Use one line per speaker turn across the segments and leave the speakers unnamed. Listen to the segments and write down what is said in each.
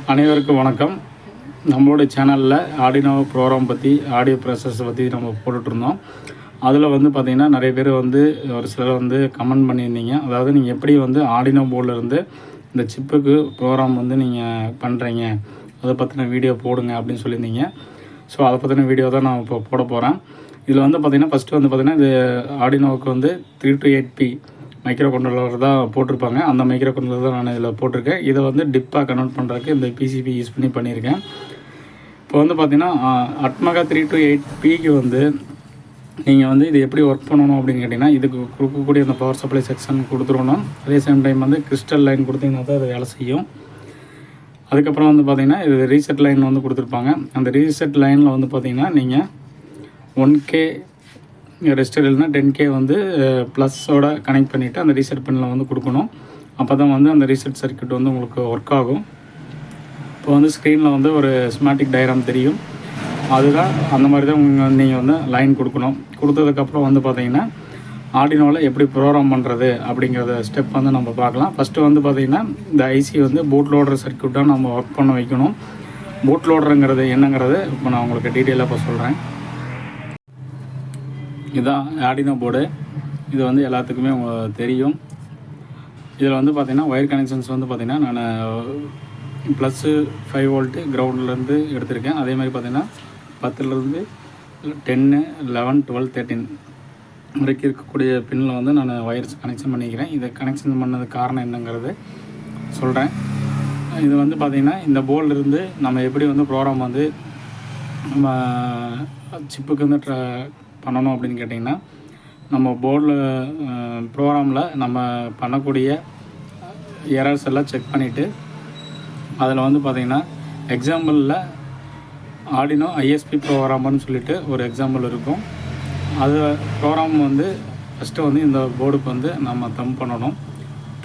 அனைவருக்கும் வணக்கம். நம்மளுடைய சேனலில் ஆடினோ ப்ரோக்ராம் பற்றி ஆடியோ ப்ராசஸ் பற்றி நம்ம போட்டுட்ருந்தோம். அதில் பார்த்திங்கன்னா நிறைய பேர் ஒரு சிலர் கமெண்ட் பண்ணியிருந்தீங்க. அதாவது நீங்கள் எப்படி ஆடினோ போர்டிலேருந்து இந்த சிப்புக்கு ப்ரோக்ராம் நீங்கள் பண்ணுறீங்க, அதை பற்றின வீடியோ போடுங்க அப்படின்னு சொல்லியிருந்தீங்க. ஸோ அதை பற்றின வீடியோ தான் நான் இப்போ போட போகிறேன். இதில் பார்த்திங்கன்னா ஃபஸ்ட்டு பார்த்திங்கன்னா இது ஆடினோவுக்கு 3 to 8P மைக்ரோ கண்ட்ரோலர் தான் போட்டிருப்பாங்க. அந்த மைக்ரோ கண்ட்ரோலர் தான் நான் இதில் போட்டிருக்கேன். இதை டிப்பாக கன்வெர்ட் பண்ணுறதுக்கு இந்த பிசிபி யூஸ் பண்ணியிருக்கேன். இப்போ பார்த்திங்கன்னா அட்மகா 3 to 8Pக்கு நீங்கள் இது எப்படி ஒர்க் பண்ணணும் அப்படின்னு கேட்டிங்கன்னா, இதுக்கு கொடுக்கக்கூடிய அந்த பவர் சப்ளை செக்ஷன் கொடுத்துருணும். அதே சேம் டைம் கிறிஸ்டல் லைன் கொடுத்திங்கன்னா தான் அது வேலை செய்யும். அதுக்கப்புறம் பார்த்திங்கன்னா இது ரீசெட் லைன் கொடுத்துருப்பாங்க. அந்த ரீசெட் லைனில் பார்த்திங்கன்னா நீங்கள் 1K ரெஸ்டர் இல்லைனா 10K ப்ளஸோட கனெக்ட் பண்ணிவிட்டு அந்த ரீசெட் பின்னில் கொடுக்கணும். அப்போ தான் அந்த ரீசெட் சர்க்யூட் உங்களுக்கு ஒர்க் ஆகும். இப்போ ஸ்க்ரீனில் ஒரு ஸ்கீமாட்டிக் டயக்ராம் தெரியும். அதுதான் அந்த மாதிரி தான் நீங்கள் லைன் கொடுக்கணும். கொடுத்ததுக்கப்புறம் பார்த்திங்கன்னா ஆர்டினோவில் எப்படி ப்ரோக்ராம் பண்ணுறது அப்படிங்கிறத ஸ்டெப் நம்ம பார்க்கலாம். ஃபஸ்ட்டு பார்த்திங்கன்னா இந்த ஐசி பூட் லோடர் சர்க்யூட்டாக நம்ம ஒர்க் பண்ண வைக்கணும். பூட் லோடருங்கிறது என்னங்கிறது இப்போ நான் உங்களுக்கு டீட்டெயிலாக இப்போ சொல்கிறேன். இதுதான் ஆர்டினோ போர்டு. இது எல்லாத்துக்குமே உங்களுக்கு தெரியும். இதில் பார்த்திங்கன்னா ஒயர் கனெக்ஷன்ஸ் பார்த்திங்கன்னா நான் +5 V கிரவுண்ட்லேருந்து எடுத்திருக்கேன். அதே மாதிரி பார்த்திங்கன்னா 10லேருந்து 10, 11, 12, 13 வரைக்கும் இருக்கக்கூடிய பின்னில் நான் ஒயர்ஸ் கனெக்ஷன் பண்ணிக்கிறேன். இதை கனெக்ஷன் பண்ணதுக்கு காரணம் என்னங்கிறது சொல்கிறேன். இது பார்த்திங்கன்னா இந்த போர்டிலிருந்து நம்ம எப்படி ப்ரோக்ராம் நம்ம சிப்புக்கு பண்ணணும் அப்படின்னு கேட்டிங்கன்னா, நம்ம போர்டில் ப்ரோக்ராமில் நம்ம பண்ணக்கூடிய எரர்ஸ் எல்லாம் செக் பண்ணிவிட்டு அதில் பார்த்திங்கன்னா எக்ஸாம்பிளில் ஆர்டினோ ISP ப்ரோக்ராமர்னு சொல்லிட்டு ஒரு எக்ஸாம்பிள் இருக்கும். அது ப்ரோக்ராம் ஃபஸ்ட்டு இந்த போர்டுக்கு நம்ம தம் பண்ணணும்.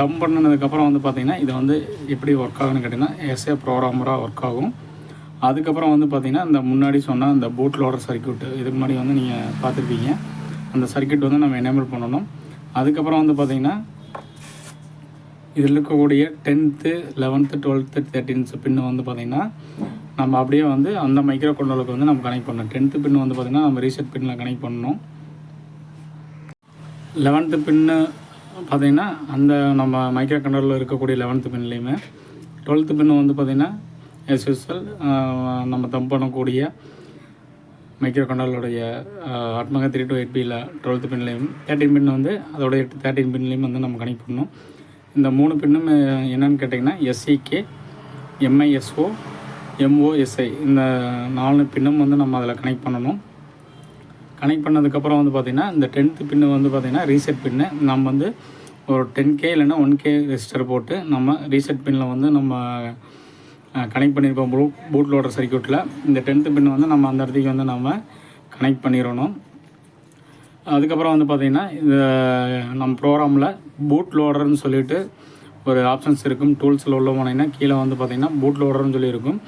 தம் பண்ணதுக்கப்புறம் பார்த்திங்கன்னா இது எப்படி ஒர்க் ஆகுன்னு கேட்டிங்கன்னா எஸ்ஏ ப்ரோக்ராமராக ஒர்க் ஆகும். அதுக்கப்புறம் பார்த்திங்கன்னா இந்த முன்னாடி சொன்ன அந்த பூட் லோடர் சர்க்யூட் இதுக்கு முன்னாடி நீங்கள் பார்த்துருப்பீங்க. அந்த சர்க்யூட் நம்ம எனேபிள் பண்ணணும். அதுக்கப்புறம் பார்த்திங்கன்னா இதில் இருக்கக்கூடிய 10th, 11th, 12th, 13th பின்னு பார்த்திங்கன்னா நம்ம அப்படியே அந்த மைக்ரோ கண்ட்ரோலுக்கு நம்ம கனெக்ட் பண்ணணும். 10th பின்னு பார்த்திங்கன்னா நம்ம ரீசெட் பின்னில் கனெக்ட் பண்ணணும். 11th பின்னு பார்த்திங்கன்னா அந்த நம்ம மைக்ரோ கண்ட்ரோலில் இருக்கக்கூடிய 11th பின்லேயுமே 12th பின்னு பார்த்திங்கன்னா as usual நம்ம தம் பண்ணக்கூடிய மைக்ரோ கண்ட்ரோலருடைய அட்மகா 3 to 8Pயில் 12th பின்லேயும் 13 பின் அதோடைய 13 பின்லேயும் நம்ம கனெக்ட் பண்ணணும். இந்த 3 பின்னும் என்னென்னு கேட்டிங்கன்னா SEK, MISO, MOSI இந்த 4 பின்னும் நம்ம அதில் கனெக்ட் பண்ணணும். கனெக்ட் பண்ணதுக்கப்புறம் பார்த்திங்கன்னா இந்த 10th பின்னு பார்த்திங்கன்னா ரீசெட் பின்னு நம்ம ஒரு 10K இல்லைன்னா 1K ரெஜிஸ்டர் போட்டு நம்ம ரீசெட் பின்னில் நம்ம கனெக்ட் பண்ணியிருப்போம் பூட் லோடர் சர்க்யூட்டில். இந்த 10th பின் நம்ம அந்த இடத்துக்கு நம்ம கனெக்ட் பண்ணிடணும். அதுக்கப்புறம் பார்த்திங்கன்னா இந்த நம்ம ப்ரோக்ராமில் பூட் லோடர்னு சொல்லிட்டு ஒரு ஆப்ஷன்ஸ் இருக்கும். டூல்ஸில் உள்ள போனீங்கன்னா கீழே பார்த்திங்கன்னா பூட் லோடர்னு சொல்லியிருக்கும்.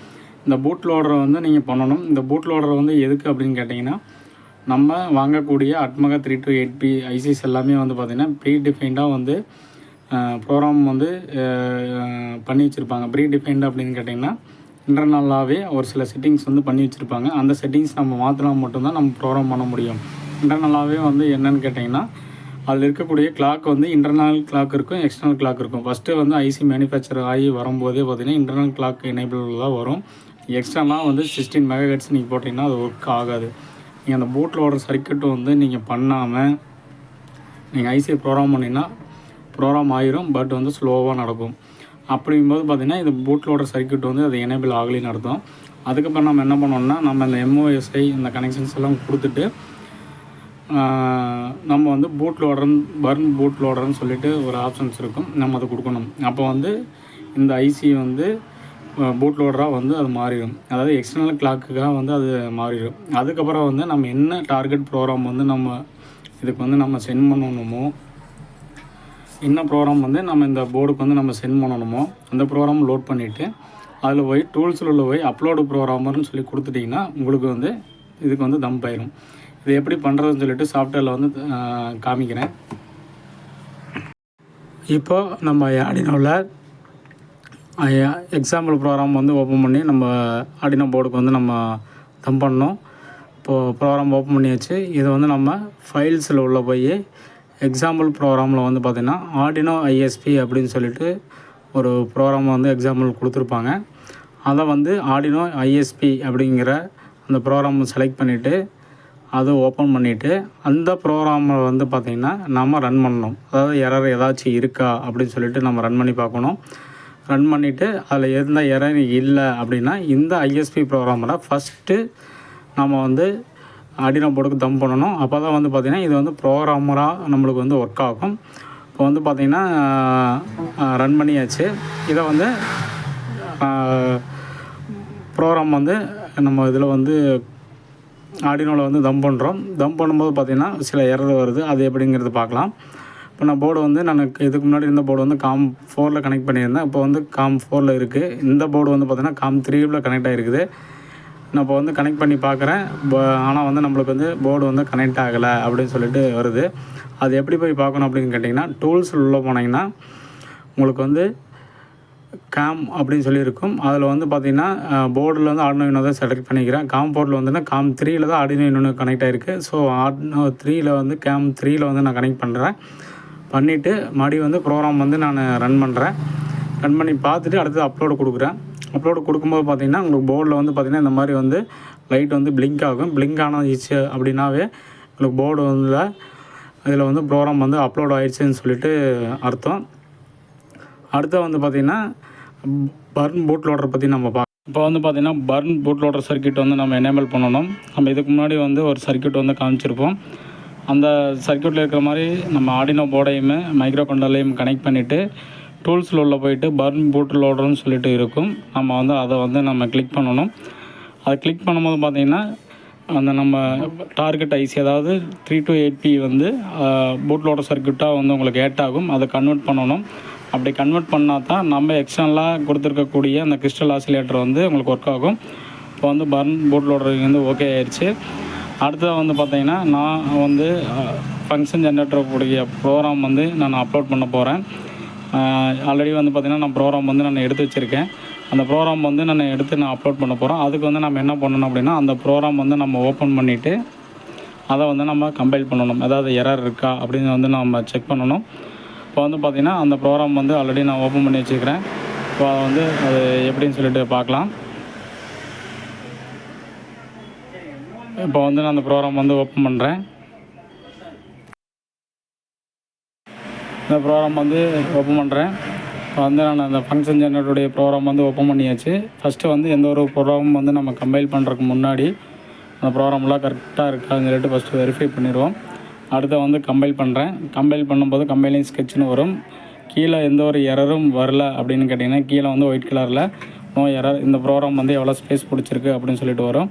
இந்த பூட் லோடரை நீங்கள் பண்ணணும். இந்த பூட் லோடர் எதுக்கு அப்படின்னு கேட்டிங்கன்னா, நம்ம வாங்கக்கூடிய அட்மகா 3 to 8P ஐசிஸ் எல்லாமே பார்த்திங்கன்னா ப்ரீ டிஃபைன்டாக ப்ரோக்ராம் பண்ணி வச்சுருப்பாங்க. ப்ரீ டிஃபைன்டு அப்படின்னு கேட்டிங்கன்னா இன்டர்னலாகவே ஒரு சில செட்டிங்ஸ் பண்ணி வச்சுருப்பாங்க. அந்த செட்டிங்ஸ் நம்ம மாற்றினா மட்டும்தான் நம்ம ப்ரோக்ராம் பண்ண முடியும். இன்டர்னலாகவே என்னென்னு கேட்டிங்கன்னா அதில் இருக்கக்கூடிய கிளாக் இன்டர்னல் கிளாக் இருக்கும், எக்ஸ்டர்னல் கிளாக் இருக்கும். ஃபஸ்ட்டு ஐசி மேனுஃபேக்சர் ஆகி வரும்போதே பார்த்திங்கன்னா இன்டர்னல் கிளாக் எனேபிள் தான் வரும். எக்ஸ்டர்னலாக 16 MHz நீங்கள் போட்டிங்கன்னா அது ஒர்க் ஆகாது. நீங்கள் அந்த பூட் லோடர் சர்க்யூட்டு நீங்கள் பண்ணாமல் நீங்கள் ஐசியை ப்ரோக்ராம் பண்ணிங்கன்னா ப்ரோக்ராம் ஆகிரும். பட் ஸ்லோவாக நடக்கும். அப்படிங்கும்போது பார்த்திங்கன்னா இது பூட் லோடர் சர்க்யூட் அது எனேபிள் ஆகலின்னு அர்த்தம். அதுக்கப்புறம் நம்ம என்ன பண்ணோம்னா நம்ம இந்த MOSI இந்த கனெக்ஷன்ஸ் எல்லாம் கொடுத்துட்டு நம்ம பூட் லோடர் பர்ன் பூட் லோடர்னு சொல்லிட்டு ஒரு ஆப்ஷன்ஸ் இருக்கும். நம்ம அதை கொடுக்கணும். அப்போ இந்த ஐசி பூட் லோடராக அது மாறிடும். அதாவது எக்ஸ்டர்னல் கிளாக்குக்காக அது மாறிடும். அதுக்கப்புறம் நம்ம என்ன டார்கெட் ப்ரோக்ராம் நம்ம இதுக்கு நம்ம சென்ட் பண்ணணுமோ, என்ன ப்ரோக்ராம் நம்ம இந்த போர்டுக்கு நம்ம சென்ட் பண்ணணுமோ அந்த ப்ரோக்ராம் லோட் பண்ணிவிட்டு அதில் போய் டூல்ஸில் உள்ள போய் அப்லோடு ப்ரோக்ராமர்னு சொல்லி கொடுத்துட்டிங்கன்னா உங்களுக்கு இதுக்கு தம் ஆயிரும். இது எப்படி பண்ணுறதுன்னு சொல்லிட்டு சாஃப்ட்வேரில் காமிக்கிறேன். இப்போ நம்ம ஆர்டினோவில் எக்ஸாம்பிள் ப்ரோக்ராம் வந்து ஓப்பன் பண்ணி நம்ம ஆர்டினோ போர்டுக்கு வந்து நம்ம தம் பண்ணோம். இப்போது ப்ரோக்ராம் ஓப்பன் பண்ணியாச்சு. இதை வந்து நம்ம ஃபைல்ஸில் உள்ள போய் எக்ஸாம்பிள் ப்ரோக்ராமில் வந்து பார்த்திங்கன்னா ஆர்டினோ ஐஎஸ்பி அப்படின்னு சொல்லிட்டு ஒரு ப்ரோக்ராம் வந்து எக்ஸாம்பிள் கொடுத்துருப்பாங்க. அதை வந்து ஆர்டினோ ஐஎஸ்பி அப்படிங்கிற அந்த ப்ரோக்ராம் செலக்ட் பண்ணிவிட்டு அதை ஓப்பன் பண்ணிவிட்டு அந்த ப்ரோக்ராமை வந்து பார்த்திங்கன்னா நம்ம ரன் பண்ணணும். அதாவது எரர் ஏதாச்சும் இருக்கா அப்படின்னு சொல்லிட்டு நம்ம ரன் பண்ணி பார்க்கணும். ரன் பண்ணிவிட்டு அதில் எந்த எரர் இல்லை அப்படின்னா இந்த ஐஎஸ்பி ப்ரோக்ராமில் ஃபஸ்ட்டு நம்ம வந்து ஆர்டினோ போர்டுக்கு தம் பண்ணணும். அப்போ தான் வந்து பார்த்திங்கன்னா இது வந்து ப்ரோக்ராமராக நம்மளுக்கு வந்து ஒர்க் ஆகும். இப்போ வந்து பார்த்திங்கன்னா ரன் பண்ணியாச்சு. இதை வந்து ப்ரோக்ராம் வந்து நம்ம இதில் வந்து ஆர்டினோவில் வந்து தம் பண்ணுறோம். தம் பண்ணும்போது பார்த்திங்கன்னா சில எரர் வருது. அது எப்படிங்கிறது பார்க்கலாம். இப்போ நான் போர்டு வந்து இதுக்கு முன்னாடி இருந்த போர்டு வந்து COM 4ல் கனெக்ட் பண்ணியிருந்தேன். இப்போ வந்து COM 4ல் இருக்குது. இந்த போர்டு வந்து பார்த்திங்கன்னா COM 3ல் கனெக்ட் ஆகிருக்குது. நான் இப்போ வந்து கனெக்ட் பண்ணி பார்க்குறேன். ஆனால் வந்து நம்மளுக்கு வந்து போர்டு வந்து கனெக்ட் ஆகலை அப்படின்னு சொல்லிட்டு வருது. அது எப்படி போய் பார்க்கணும் அப்படின்னு கேட்டிங்கன்னா டூல்ஸில் உள்ளே போனீங்கன்னா உங்களுக்கு வந்து COM அப்படின்னு சொல்லியிருக்கும். அதில் வந்து பார்த்திங்கன்னா போர்டில் வந்து ஆர்டினோ யூனோ தான் செலக்ட் பண்ணிக்கிறேன். COM போர்டில் வந்துன்னா COM 3ல் தான் ஆர்டினோ யூனோ கனெக்ட் ஆகிருக்கு. ஸோ ஆர்டினோ 3ல் வந்து COM 3ல் வந்து நான் கனெக்ட் பண்ணுறேன். பண்ணிவிட்டு மறுபடியும் வந்து ப்ரோக்ராம் வந்து நான் ரன் பண்ணுறேன். ரன் பண்ணி பார்த்துட்டு அடுத்து அப்லோடு கொடுக்குறேன். அப்லோடு கொடுக்கும்போது பார்த்திங்கன்னா உங்களுக்கு போர்டில் வந்து பார்த்திங்கன்னா இந்த மாதிரி வந்து லைட் வந்து பிளிங்க் ஆகும். பிளிங்க் ஆனது அப்படின்னாவே உங்களுக்கு போர்டு வந்து இதில் வந்து ப்ரோக்ராம் வந்து அப்லோட் ஆகிடுச்சின்னு சொல்லிட்டு அர்த்தம். அடுத்து வந்து பார்த்திங்கன்னா பர்ன் பூட் லோடரை பற்றி நம்ம இப்போ வந்து பார்த்திங்கன்னா பர்ன் பூட் லோடர் சர்க்யூட் வந்து நம்ம எனேபிள் பண்ணணும். நம்ம இதுக்கு முன்னாடி வந்து ஒரு சர்க்யூட் வந்து காமிச்சிருப்போம். அந்த சர்க்யூட்டில் இருக்கிற மாதிரி நம்ம ஆர்டினோ போர்டையுமே மைக்ரோ கண்ட்ரோலையும் கனெக்ட் பண்ணிவிட்டு டூல்ஸில் உள்ள போயிட்டு பர்ன் பூட் லோடர்னு சொல்லிட்டு இருக்கும். நம்ம வந்து அதை வந்து நம்ம கிளிக் பண்ணணும். அதை கிளிக் பண்ணும்போது பார்த்திங்கன்னா அந்த நம்ம டார்கெட் ஐசி அதாவது 3 to 8P வந்து பூட் லோடர் சர்க்யூட்டாக வந்து உங்களுக்கு ஏட் ஆகும். அதை கன்வெர்ட் பண்ணணும். அப்படி கன்வெர்ட் பண்ணால் தான் நம்ம எக்ஸ்டர்னலாக கொடுத்துருக்கக்கூடிய அந்த கிறிஸ்டல் ஆசிலேட்டர் வந்து உங்களுக்கு ஒர்க் ஆகும். இப்போ வந்து பர்ன் பூட் லோடர் வந்து ஓகே ஆயிடுச்சு. அடுத்ததாக வந்து பார்த்திங்கன்னா நான் வந்து ஃபங்க்ஷன் ஜென்ரேட்டர் கூடிய ப்ரோக்ராம் வந்து நான் அப்லோட் பண்ண போகிறேன். ஆல்ரெடி வந்து பார்த்திங்கன்னா நான் ப்ரோக்ராம் வந்து நான் எடுத்து வச்சுருக்கேன். அந்த ப்ரோக்ராம் வந்து நான் அப்லோட் பண்ண போகிறோம். அதுக்கு வந்து நம்ம என்ன பண்ணணும் அப்படின்னா அந்த ப்ரோக்ராம் வந்து நம்ம ஓப்பன் பண்ணிவிட்டு அதை வந்து நம்ம கம்பைல் பண்ணணும். ஏதாவது எரர் இருக்கா அப்படின்னு வந்து நம்ம செக் பண்ணணும். இப்போ வந்து பார்த்திங்கன்னா அந்த ப்ரோக்ராம் வந்து ஆல்ரெடி நான் ஓப்பன் பண்ணி வச்சுக்கிறேன். இப்போ அதை வந்து அது எப்படின்னு சொல்லிட்டு பார்க்கலாம். இப்போ வந்து நான் அந்த ப்ரோக்ராம் வந்து ஓப்பன் பண்ணுறேன். இந்த ப்ரோக்ராம் வந்து ஓப்பன் பண்ணுறேன். இப்போ வந்து நான் அந்த ஃபங்க்ஷன் ஜெனரேட்டருடைய ப்ரோக்ராம் வந்து ஓப்பன் பண்ணியாச்சு. ஃபஸ்ட்டு வந்து எந்த ஒரு ப்ரோக்ராம் வந்து நம்ம கம்பைல் பண்ணுறதுக்கு முன்னாடி அந்த ப்ரோக்ராம்லாம் கரெக்டாக இருக்கான்னு சொல்லிட்டு ஃபஸ்ட்டு வெரிஃபை பண்ணிடுவோம். அடுத்து வந்து கம்பைல் பண்ணுறேன். கம்பைல் பண்ணும்போது கம்பைலிங் ஸ்கெட்ச்னு வரும். கீழே எந்த ஒரு எரரும் வரல அப்படின்னு கேட்டிங்கன்னா கீழே வந்து ஒயிட் கலரில் நோ எரர், இந்த ப்ரோக்ராம் வந்து எவ்வளோ ஸ்பேஸ் பிடிச்சிருக்கு அப்படின்னு சொல்லிட்டு வரும்.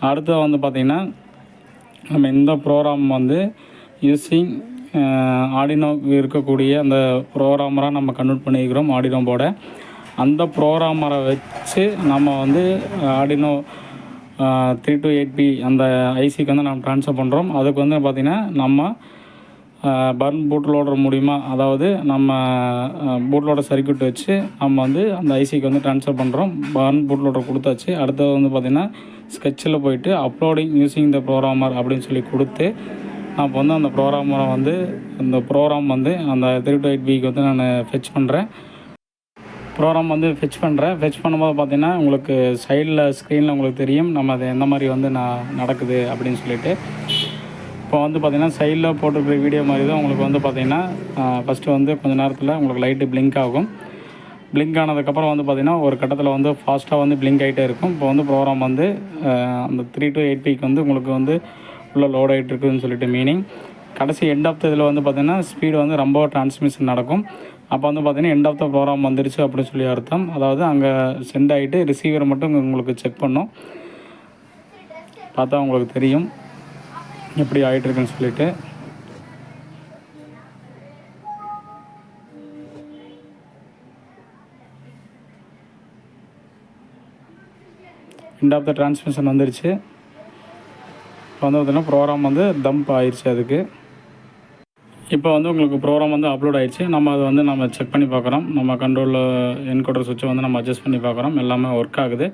அடுத்து வந்து பார்த்திங்கன்னா நம்ம இந்த ப்ரோக்ராம் வந்து யூஸிங் ஆர்டினோ இருக்கக்கூடிய அந்த ப்ரோக்ராமராக நம்ம கன்வெர்ட் பண்ணிக்கிறோம் ஆர்டினோ போர்டை. அந்த ப்ரோக்ராமரை வச்சு நம்ம வந்து ஆர்டினோ 3 to 8P அந்த ஐசிக்கு வந்து நம்ம ட்ரான்ஸ்ஃபர் பண்ணுறோம். அதுக்கு வந்து பார்த்திங்கன்னா நம்ம பர்ன் பூட் லோடர் மூலிமா அதாவது நம்ம பூட் லோடர் சர்க்யூட் வச்சு நம்ம வந்து அந்த ஐசிக்கு வந்து ட்ரான்ஸ்ஃபர் பண்ணுறோம். பர்ன் பூட் லோடர் கொடுத்தாச்சு. அடுத்தது வந்து பார்த்திங்கன்னா ஸ்கெட்சில் போயிட்டு அப்லோடிங் யூஸிங் த ப்ரோக்ராமர் அப்படின்னு சொல்லி கொடுத்து நான் இப்போ வந்து அந்த ப்ரோக்ராமரை வந்து இந்த ப்ரோக்ராம் வந்து அந்த 3 to 8Pக்கு வந்து நான் ஃபெச் பண்ணுறேன். ப்ரோக்ராம் வந்து ஃபெச் பண்ணும்போது பார்த்திங்கன்னா உங்களுக்கு சைடில் ஸ்க்ரீனில் உங்களுக்கு தெரியும் நம்ம அது எந்த மாதிரி வந்து நடக்குது அப்படின்னு சொல்லிட்டு. இப்போ வந்து பார்த்திங்கன்னா சைடில் போட்டுருக்கிற வீடியோ மாதிரி தான் உங்களுக்கு வந்து பார்த்திங்கன்னா ஃபஸ்ட்டு வந்து கொஞ்சம் நேரத்தில் உங்களுக்கு லைட்டு பிளிங்க் ஆகும். பிளிங்க் ஆனதுக்கப்புறம் வந்து பார்த்திங்கன்னா ஒரு கட்டத்தில் வந்து ஃபாஸ்ட்டாக வந்து பிளிங்க் ஆகிட்டே இருக்கும். இப்போ வந்து ப்ரோக்ராம் வந்து அந்த 3 to 8Pக்கு வந்து உங்களுக்கு வந்து உள்ள லோட் ஆகிட்டு இருக்குதுன்னு சொல்லிட்டு மீனிங். கடைசி எண்ட் ஆஃப் த இதில் வந்து பார்த்திங்கன்னா ஸ்பீடு வந்து ரொம்ப டிரான்ஸ்மிஷன் நடக்கும். அப்போ வந்து பார்த்திங்கன்னா எண்ட் ஆஃப் த ப்ரோக்ராம் வந்துருச்சு அப்படின்னு சொல்லி அர்த்தம். அதாவது அங்கே சென்ட் ஆகிட்டு ரிசீவரை மட்டும் உங்களுக்கு செக் பண்ணோம். பார்த்தா உங்களுக்கு தெரியும் எப்படி ஆகிட்டுருக்குன்னு சொல்லிட்டு. எண்ட் ஆஃப் த டிரான்ஸ்மிஷன் வந்துருச்சு. இப்போ வந்து பார்த்திங்கன்னா ப்ரோக்ராம் வந்து தம்ப் ஆயிடுச்சு. அதுக்கு இப்போ வந்து உங்களுக்கு ப்ரோக்ராம் வந்து அப்லோட் ஆகிடுச்சு. நம்ம அதை வந்து நம்ம செக் பண்ணி பார்க்குறோம். நம்ம கண்ட்ரோலில் என்கோடர் சுவிட்சை வந்து நம்ம அட்ஜஸ்ட் பண்ணி பார்க்குறோம். எல்லாமே ஒர்க் ஆகுது.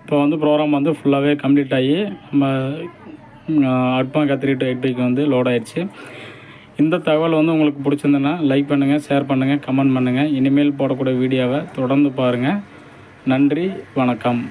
இப்போ வந்து ப்ரோக்ராம் வந்து ஃபுல்லாகவே கம்ப்ளீட் ஆகி நம்ம அட்பாங்க 3-8 வந்து லோட் ஆகிடுச்சு. இந்த தகவல் வந்து உங்களுக்கு பிடிச்சிருந்ததுன்னா லைக் பண்ணுங்கள், ஷேர் பண்ணுங்கள், கமெண்ட் பண்ணுங்கள். இனிமேல் போடக்கூடிய வீடியோவை தொடர்ந்து பாருங்கள். நன்றி, வணக்கம்.